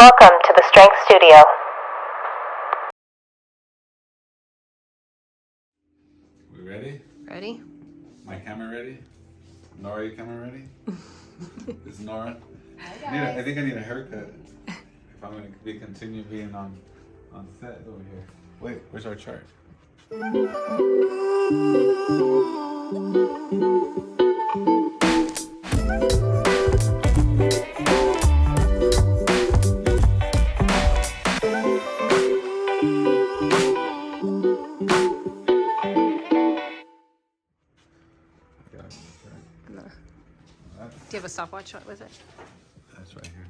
Welcome to the Strength Studio. We ready? Ready? My camera ready? Nora, your camera ready? Is Nora? I think I need a haircut if I'm going to be continue being on set over here. Wait, where's our chart? No. Do you have a stopwatch with it? That's right here.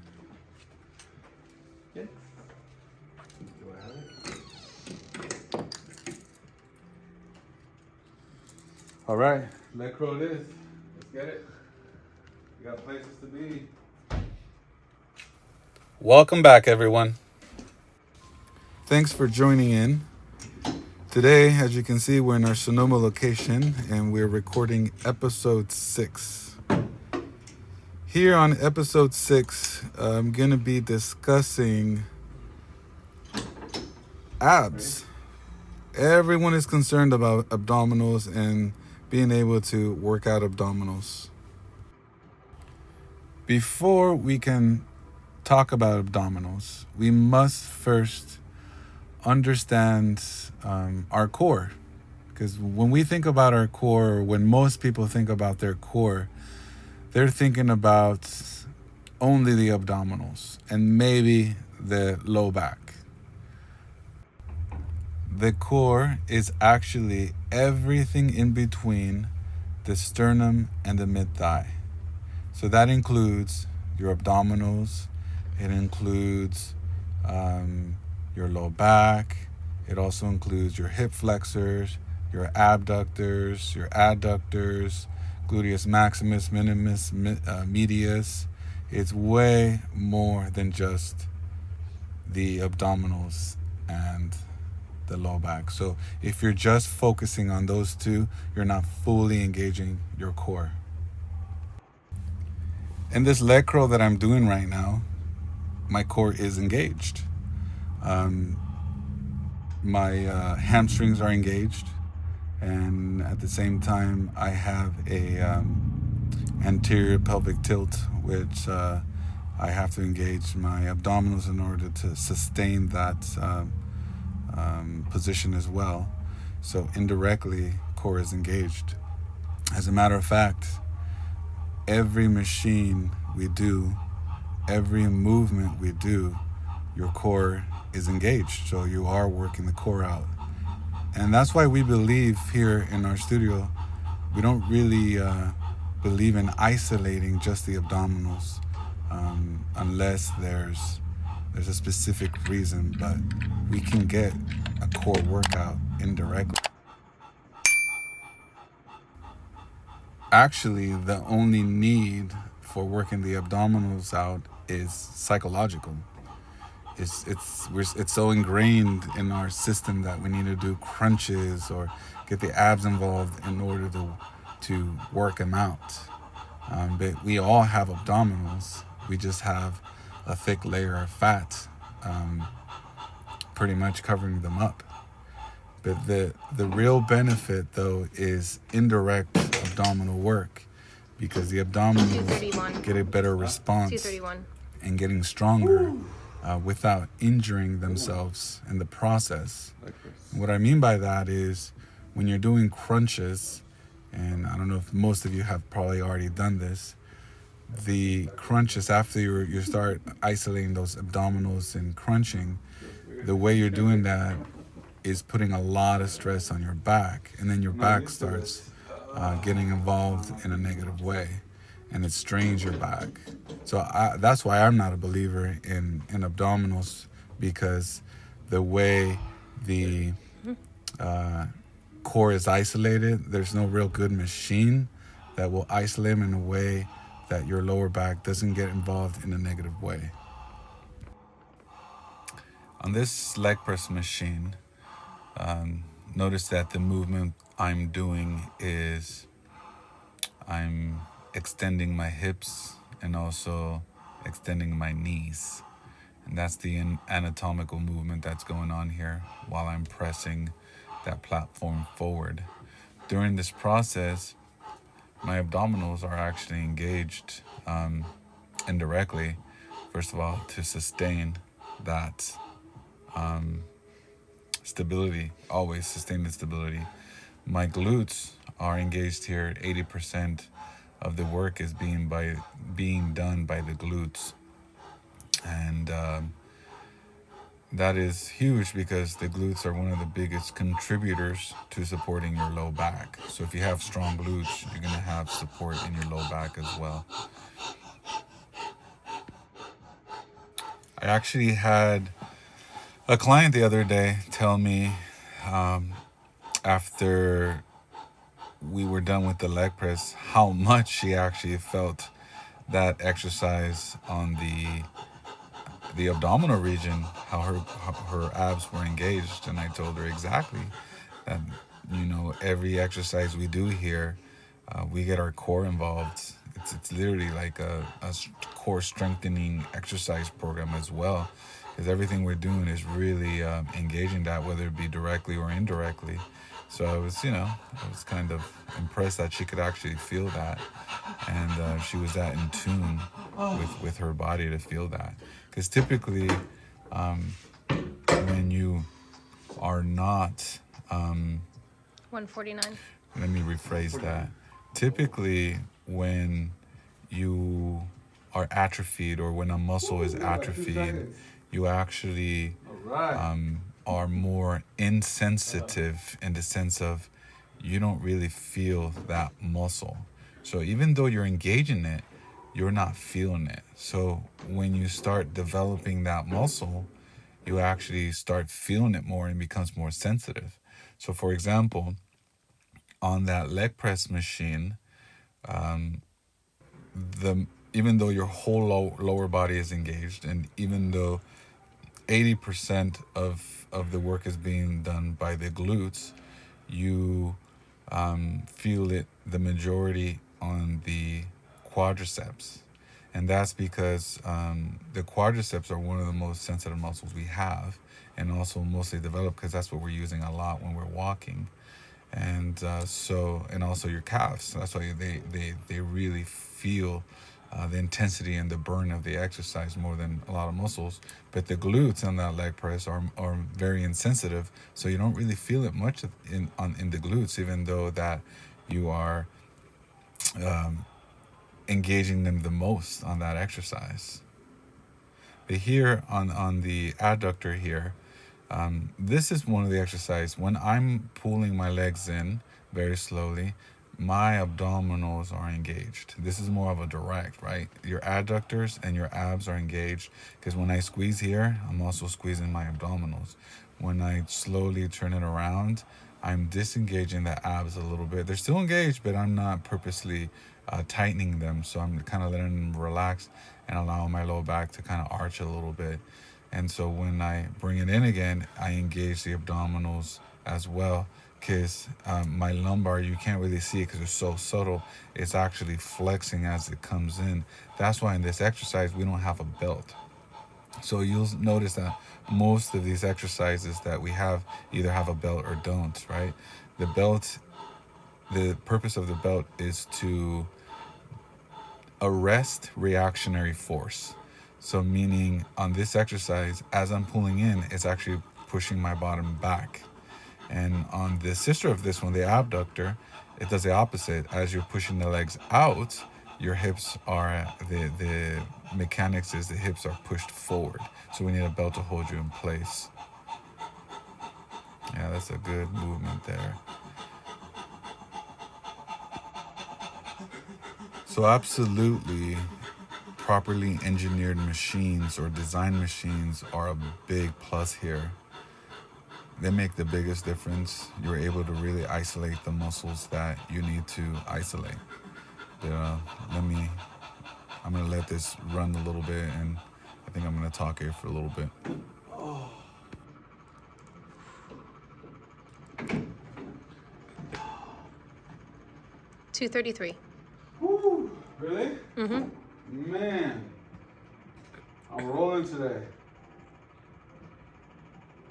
Yeah. Do I have it? All right, let's roll this. Let's get it. We got places to be. Welcome back, everyone. Thanks for joining in. Today, as you can see, we're in our Sonoma location and we're recording episode 6. Here on episode 6, I'm going to be discussing abs. Everyone is concerned about abdominals and being able to work out abdominals. Before we can talk about abdominals, we must first understand our core. Because when we think about our core, or when most people think about their core, they're thinking about only the abdominals and maybe the low back. The core is actually everything in between the sternum and the mid-thigh. So that includes your abdominals, it includes your low back, it also includes your hip flexors, your abductors, your adductors, gluteus maximus, minimus, medius. It's way more than just the abdominals and the low back. So if you're just focusing on those two, you're not fully engaging your core. In this leg curl that I'm doing right now, my core is engaged. My hamstrings are engaged, and at the same time I have a anterior pelvic tilt, which I have to engage my abdominals in order to sustain that position as well. So indirectly, core is engaged. As a matter of fact, every machine we do, every movement we do, your core is engaged. So you are working the core out. And that's why we believe here in our studio, we don't really believe in isolating just the abdominals unless there's a specific reason, but we can get a core workout indirectly. Actually, the only need for working the abdominals out is psychological. It's so ingrained in our system that we need to do crunches or get the abs involved in order to work them out. But we all have abdominals. We just have a thick layer of fat pretty much covering them up. But the real benefit, though, is indirect abdominal work, because the abdominals get a better response and getting stronger without injuring themselves in the process. What I mean by that is when you're doing crunches, and I don't know if most of you have probably already done this, the crunches after you start isolating those abdominals and crunching, the way you're doing that is putting a lot of stress on your back, and then your back starts getting involved in a negative way, and it strains your back. So that's why I'm not a believer in abdominals, because the way the core is isolated, there's no real good machine that will isolate them in a way that your lower back doesn't get involved in a negative way. On this leg press machine, notice that the movement I'm doing is I'm extending my hips and also extending my knees. And that's the anatomical movement that's going on here while I'm pressing that platform forward. During this process, my abdominals are actually engaged indirectly, first of all, to sustain that stability, always sustain the stability. My glutes are engaged here. 80% of the work is being done by the glutes, and that is huge because the glutes are one of the biggest contributors to supporting your low back. So if you have strong glutes, you're going to have support in your low back as well. I actually had a client the other day tell me after we were done with the leg press how much she actually felt that exercise on the abdominal region, how her abs were engaged. And I told her exactly that, every exercise we do here, we get our core involved. It's literally like a core strengthening exercise program as well, because everything we're doing is really engaging that, whether it be directly or indirectly. So I was kind of impressed that she could actually feel that, and she was that in tune with her body to feel that. Because typically, when you are not, 149. let me rephrase that. Typically, when you are atrophied or when a muscle is atrophied, you actually are more insensitive in the sense of you don't really feel that muscle. So even though you're engaging it, you're not feeling it. So when you start developing that muscle, you actually start feeling it more and becomes more sensitive. So for example, on that leg press machine, the even though your whole lower body is engaged, and even though 80% of the work is being done by the glutes, you feel it the majority on the quadriceps. And that's because the quadriceps are one of the most sensitive muscles we have, and also mostly developed because that's what we're using a lot when we're walking. And and also your calves. That's why they really feel the intensity and the burn of the exercise more than a lot of muscles. But the glutes on that leg press are very insensitive, so you don't really feel it much in the glutes, even though that you are engaging them the most on that exercise. But here on the adductor here, this is one of the exercises. When I'm pulling my legs in very slowly, my abdominals are engaged. This is more of a direct, right? Your adductors and your abs are engaged because when I squeeze here, I'm also squeezing my abdominals. When I slowly turn it around, I'm disengaging the abs a little bit. They're still engaged, but I'm not purposely tightening them. So I'm kind of letting them relax and allowing my low back to kind of arch a little bit. And so when I bring it in again, I engage the abdominals as well, because my lumbar, you can't really see it because it's so subtle. It's actually flexing as it comes in. That's why in this exercise, we don't have a belt. So you'll notice that most of these exercises that we have either have a belt or don't, right? The belt, the purpose of the belt is to arrest reactionary force. So meaning on this exercise, as I'm pulling in, it's actually pushing my bottom back. And on the sister of this one, the abductor, it does the opposite. As you're pushing the legs out, your hips are, the mechanics is the hips are pushed forward. So we need a belt to hold you in place. Yeah, that's a good movement there. So absolutely, properly engineered machines or design machines are a big plus here. They make the biggest difference. You're able to really isolate the muscles that you need to isolate. But, I'm gonna let this run a little bit, and I think I'm gonna talk here for a little bit. 233. Really? Mm-hmm. Man, I'm rolling today.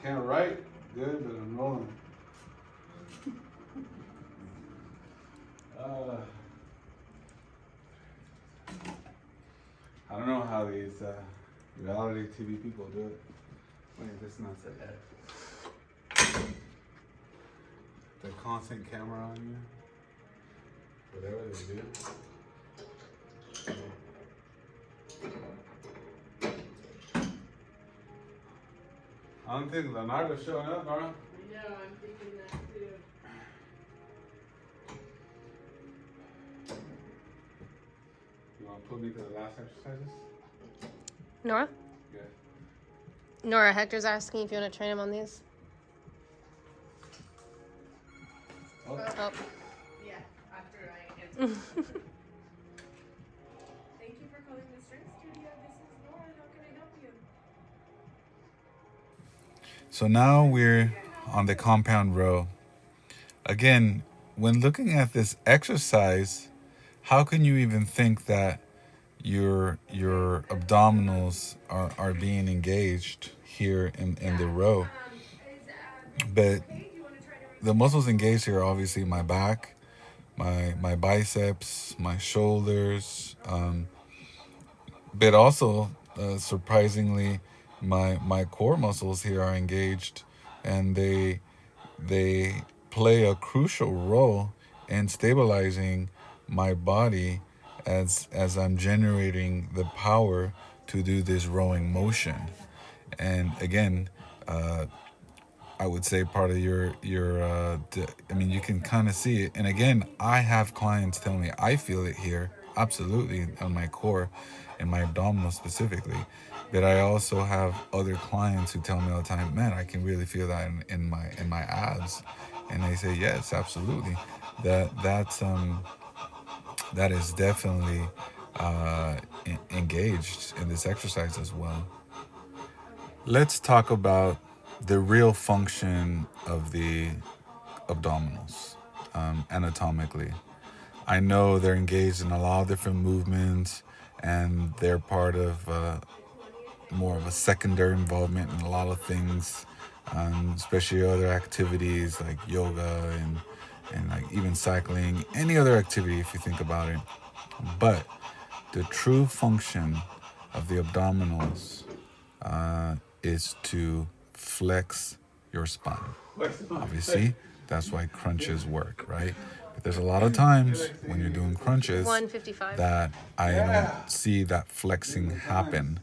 can't write good, but I'm rolling. I don't know how these reality TV people do it. Wait, this is not set yet. The constant camera on you. Whatever they do. I don't think Leonardo's showing up, Nora. Yeah, I'm thinking that too. You want to put me to the last exercises? Nora? Yeah. Nora, Hector's asking if you want to train him on these. Oh. Oh. Yeah, after I answer. Thank you for calling the strength studio. This is Nora. How can I help you? So now we're on the compound row. Again, when looking at this exercise, how can you even think that your abdominals are being engaged here in the row? But the muscles engaged here are obviously my back, my biceps, my shoulders, but also surprisingly my core muscles here are engaged, and they play a crucial role in stabilizing my body as I'm generating the power to do this rowing motion. And again, I would say part of I mean, you can kind of see it. And again, I have clients tell me I feel it here, absolutely, on my core and my abdominals specifically. But I also have other clients who tell me all the time, man, I can really feel that in my abs. And I say, yes, absolutely. That is definitely engaged in this exercise as well. Let's talk about the real function of the abdominals anatomically. I know they're engaged in a lot of different movements, and they're part of more of a secondary involvement in a lot of things, especially other activities like yoga and like even cycling, any other activity if you think about it. But the true function of the abdominals is to flex your spine. Obviously, that's why crunches work, right? But there's a lot of times when you're doing crunches 155. that I don't see that flexing happen.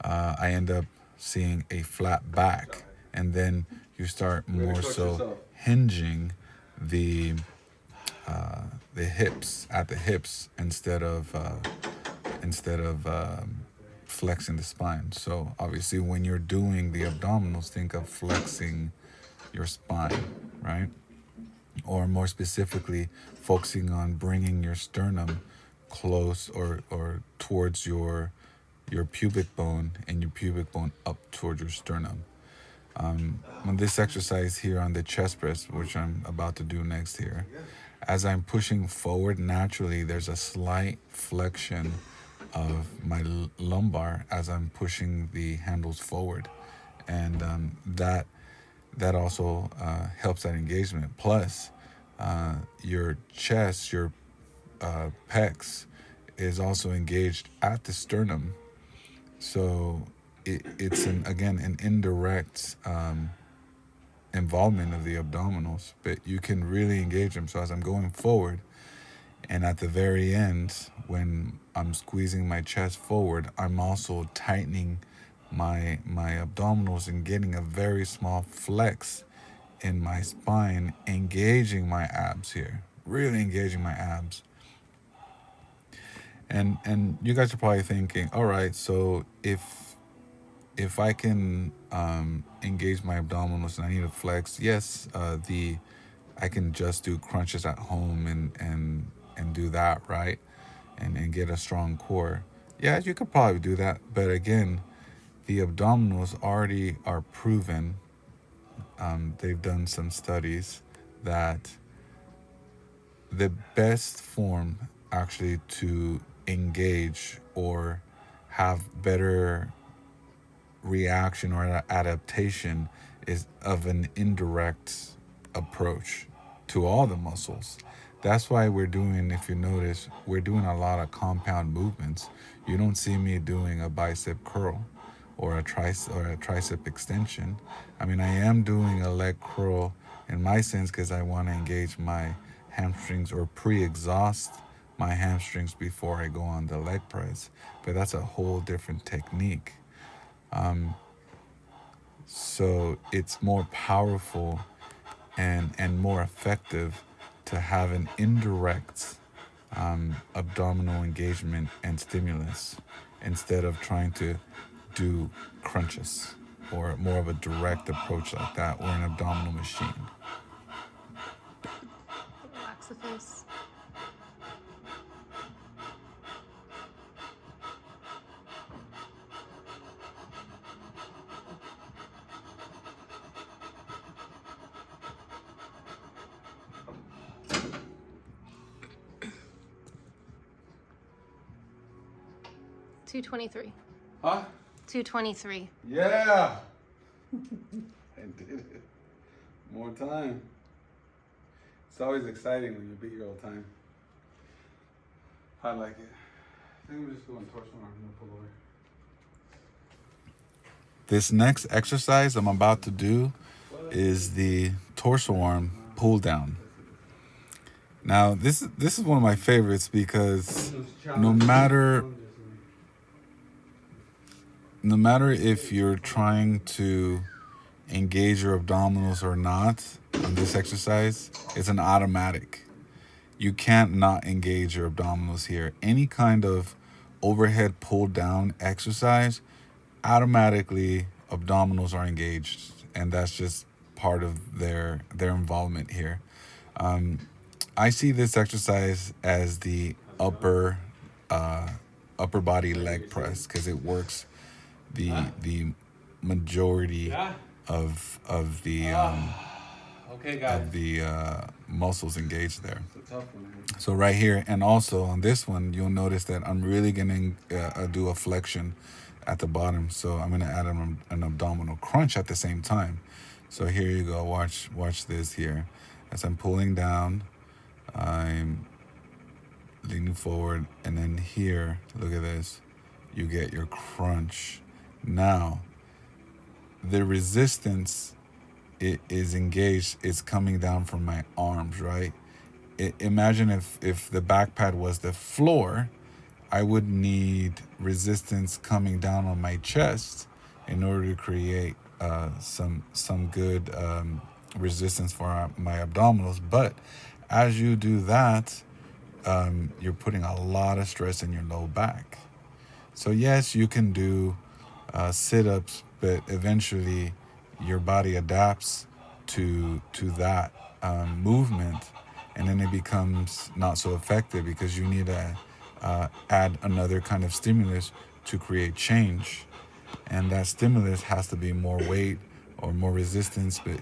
I end up seeing a flat back, and then you start more so hinging the hips at the hips instead of flexing the spine. So obviously, when you're doing the abdominals, think of flexing your spine, right? Or more specifically, focusing on bringing your sternum close or towards your pubic bone, and your pubic bone up towards your sternum. On this exercise here on the chest press, which I'm about to do next here, as I'm pushing forward, naturally there's a slight flexion of my lumbar as I'm pushing the handles forward, and that also helps that engagement. Plus, your chest, your pecs, is also engaged at the sternum, so it's again an indirect involvement of the abdominals, but you can really engage them. So as I'm going forward, and at the very end, when I'm squeezing my chest forward, I'm also tightening my abdominals and getting a very small flex in my spine, engaging my abs here, really engaging my abs. And you guys are probably thinking, all right, so if I can engage my abdominals and I need to flex, yes, I can just do crunches at home and do that, right? And get a strong core. Yeah, you could probably do that. But again, the abdominals already are proven. They've done some studies that the best form actually to engage or have better reaction or adaptation is of an indirect approach to all the muscles. That's why we're doing, if you notice, we're doing a lot of compound movements. You don't see me doing a bicep curl or a tricep extension. I mean, I am doing a leg curl in my sense because I want to engage my hamstrings or pre-exhaust my hamstrings before I go on the leg press. But that's a whole different technique. So it's more powerful and more effective to have an indirect abdominal engagement and stimulus instead of trying to do crunches or more of a direct approach like that or an abdominal machine. Relax the face. $223. Huh? $223. Yeah! I did it. More time. It's always exciting when you beat your old time. I like it. I think I'm just doing torso arm and pull away. This next exercise I'm about to do is the torso arm pull down. Now this is one of my favorites because no matter if you're trying to engage your abdominals or not on this exercise, it's an automatic. You can't not engage your abdominals here. Any kind of overhead pull down exercise, automatically abdominals are engaged, and that's just part of their involvement here. I see this exercise as the upper body leg press because it works the majority of the muscles engaged there. So right here, and also on this one, you'll notice that I'm really gonna do a flexion at the bottom. So I'm gonna add an abdominal crunch at the same time. So here you go. Watch this here. As I'm pulling down, I'm leaning forward, and then here, look at this. You get your crunch. Now, the resistance is engaged. It's coming down from my arms, right? Imagine if the back pad was the floor, I would need resistance coming down on my chest in order to create some good resistance for my abdominals. But as you do that, you're putting a lot of stress in your low back. So yes, you can do sit-ups, but eventually your body adapts to that movement, and then it becomes not so effective because you need to add another kind of stimulus to create change, and that stimulus has to be more weight or more resistance. But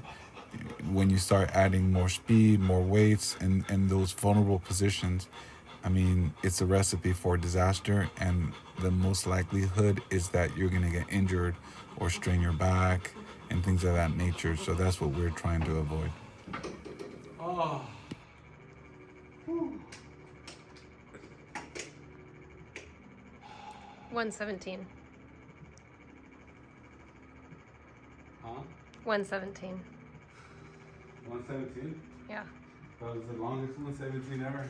when you start adding more speed, more weights in those vulnerable positions, I mean, it's a recipe for disaster, and the most likelihood is that you're going to get injured or strain your back and things of that nature. So that's what we're trying to avoid. Oh. 117. Huh? 117. 117? Yeah. That was the longest 117 ever.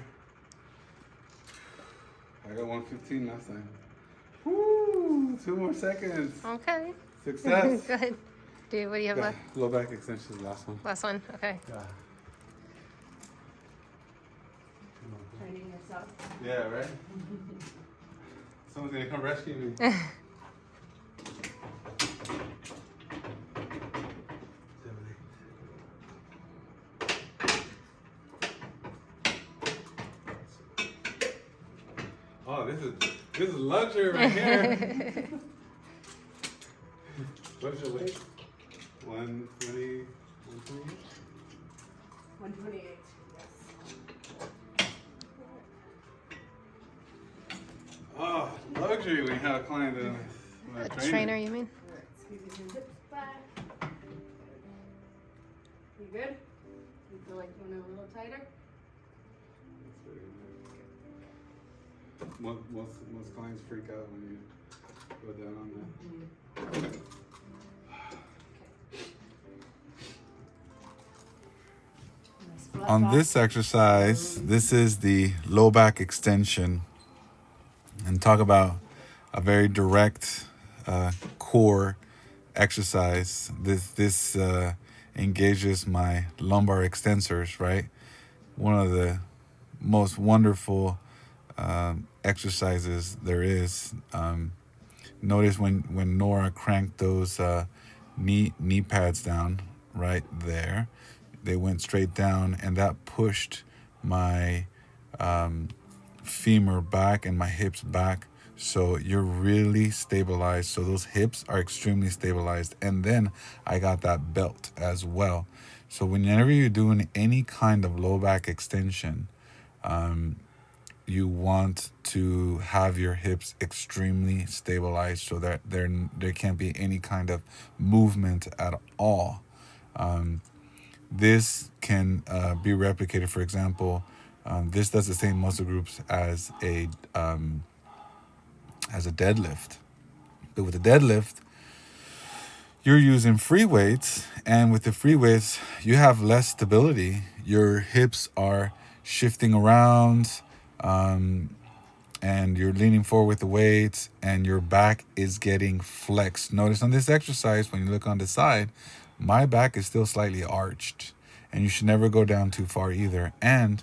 I got 115 last time. Woo! 2 more seconds. Okay. Success. Good. Dude, what do you have left? Low back extension, last one. Last one? Okay. Yeah. Training yourself. Yeah, right? Someone's gonna come rescue me. Oh, this is luxury right here. What's your weight? 120, 128? 128, yes. Oh, luxury when you have a client that A trainer, you mean? Alright, squeezing your hips back. You good? You feel like you want it a little tighter? Most clients freak out when you go down on that. On this exercise, this is the low back extension, and talk about a very direct core exercise. This engages my lumbar extensors, right? One of the most wonderful exercises there is. Notice when Nora cranked those knee pads down right there, they went straight down, and that pushed my femur back and my hips back. So you're really stabilized. So those hips are extremely stabilized. And then I got that belt as well. So whenever you're doing any kind of low back extension, you want to have your hips extremely stabilized so that there can't be any kind of movement at all. This can be replicated. For example, this does the same muscle groups as a deadlift. But with a deadlift, you're using free weights, and with the free weights, you have less stability. Your hips are shifting around, and you're leaning forward with the weights, and your back is getting flexed. Notice on this exercise, when you look on the side, my back is still slightly arched, and you should never go down too far either. And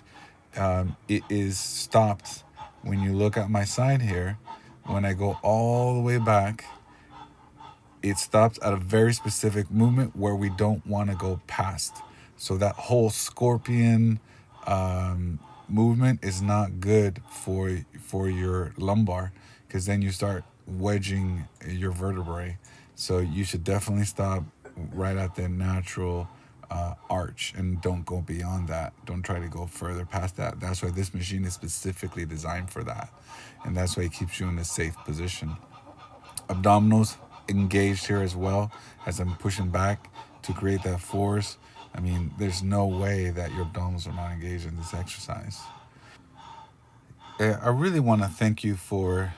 it is stopped when you look at my side here. When I go all the way back, it stops at a very specific movement where we don't want to go past. So that whole scorpion movement is not good for your lumbar, because then you start wedging your vertebrae. So you should definitely stop right at the natural arch and don't go beyond that. Don't try to go further past that. That's why this machine is specifically designed for that, and that's why it keeps you in a safe position. Abdominals engaged here as well as I'm pushing back to create that force. I mean, there's no way that your abdominals are not engaged in this exercise. I really want to thank you for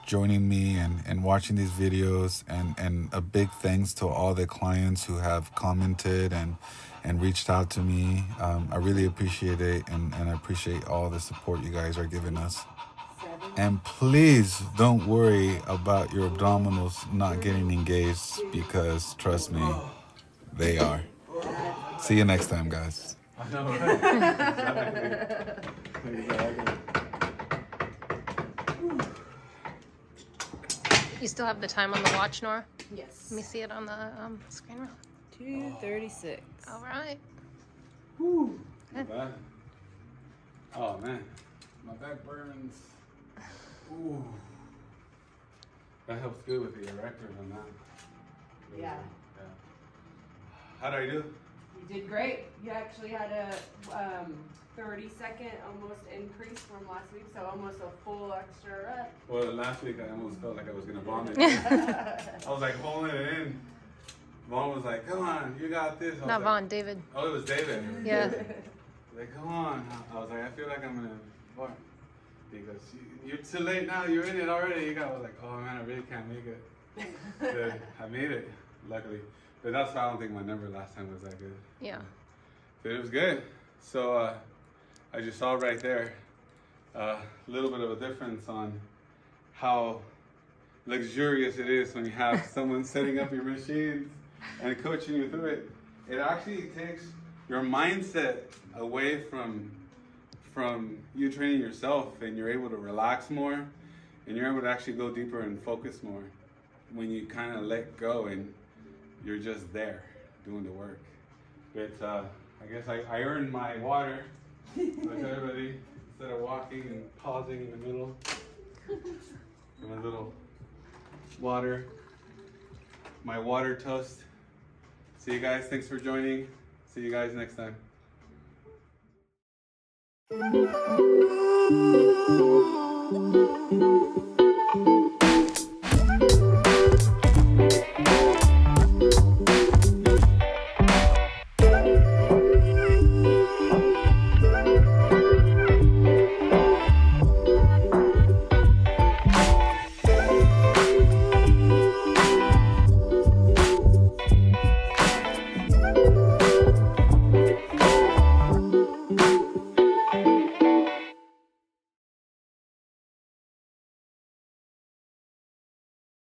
joining me and watching these videos, and a big thanks to all the clients who have commented and reached out to me. I really appreciate it, and I appreciate all the support you guys are giving us. And please don't worry about your abdominals not getting engaged, because trust me, they are. See you next time, guys. You still have the time on the watch, Nora? Yes. Let me see it on the screen roll. 2:36. All right. Woo. Not bad. Oh man, my back burns. Ooh. That helps good with the erectors on that. Yeah. How did I do? You did great. You actually had a 30-second almost increase from last week, so almost a full extra rep. Well, last week I almost felt like I was gonna vomit. I was like holding it in. Vaughn was like, "Come on, you got this." Not like, Vaughn, David. Oh, it was David. Yeah. Like, come on. I was like, I feel like I'm gonna fart. Because you're too late now. You're in it already. I was like, oh man, I really can't make it. But I made it, luckily. But that's why I don't think my number last time was that good. Yeah. But it was good. So I just saw right there a little bit of a difference on how luxurious it is when you have someone setting up your machines and coaching you through it. It actually takes your mindset away from you training yourself, and you're able to relax more, and you're able to actually go deeper and focus more when you kind of let go and you're just there doing the work. But I guess I earned my water with everybody instead of walking and pausing in the middle. My little water, my water toast. See you guys. Thanks for joining. See you guys next time.